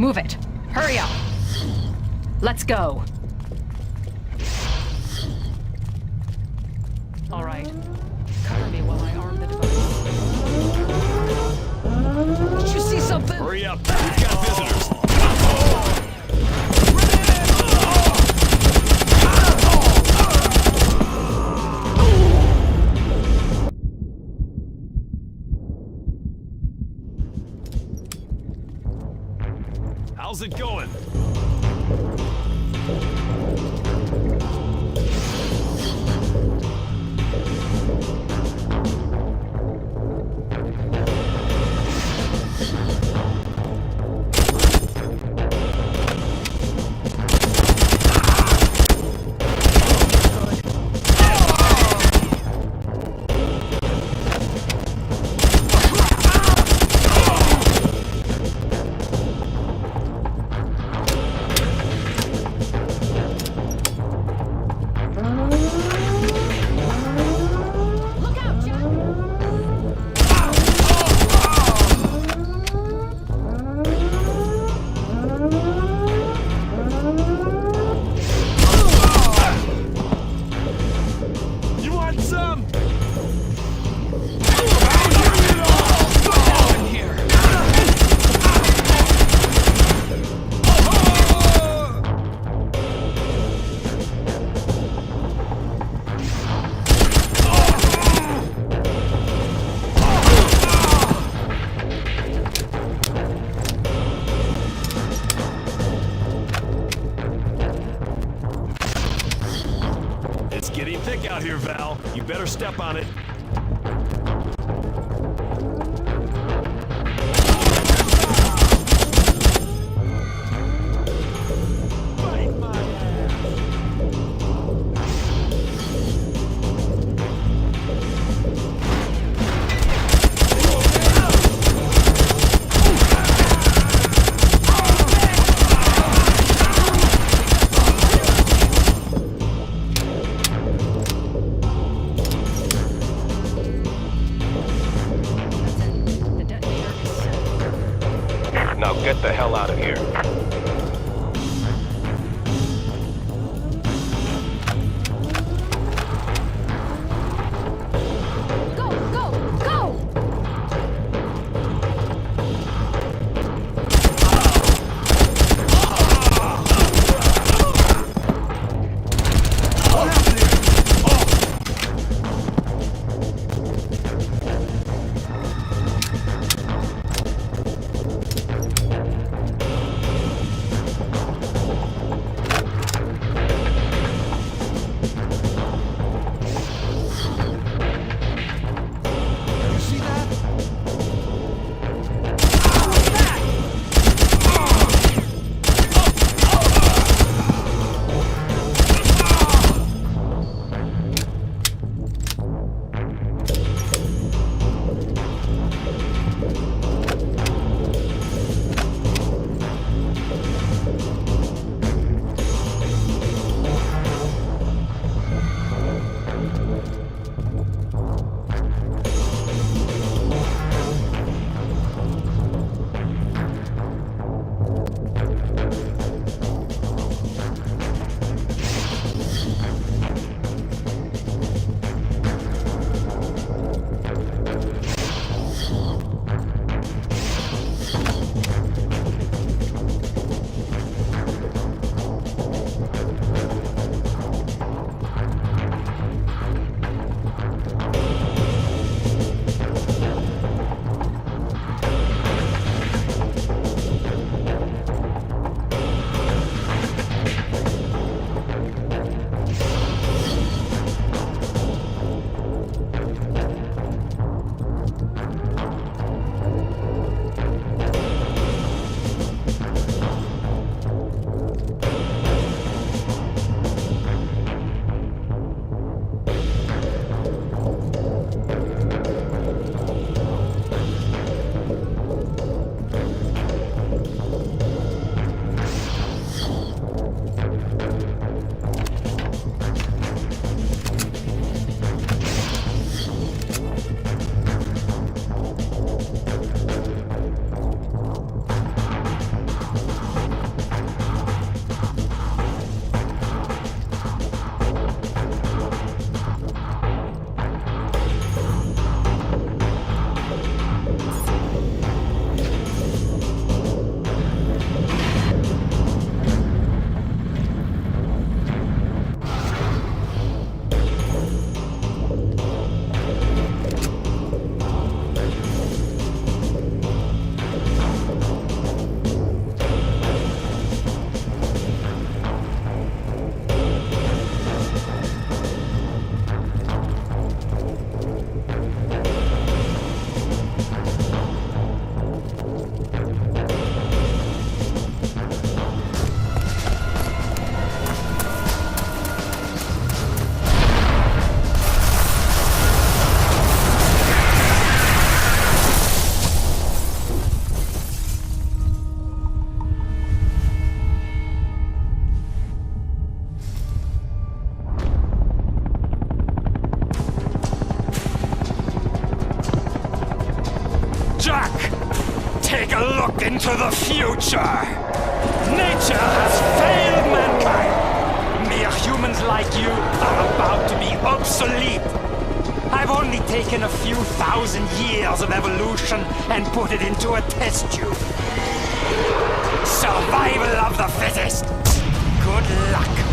Move it. Hurry up. Let's go. All right. Cover me while I arm the device. Did you see something? Hurry up. We've got visitors. How's it going? It's getting thick out here, Val. You better step on it. into the future. Nature has failed mankind. Mere humans like you are about to be obsolete. I've only taken a few thousand years of evolution and put it into a test tube. Survival of the fittest. Good luck.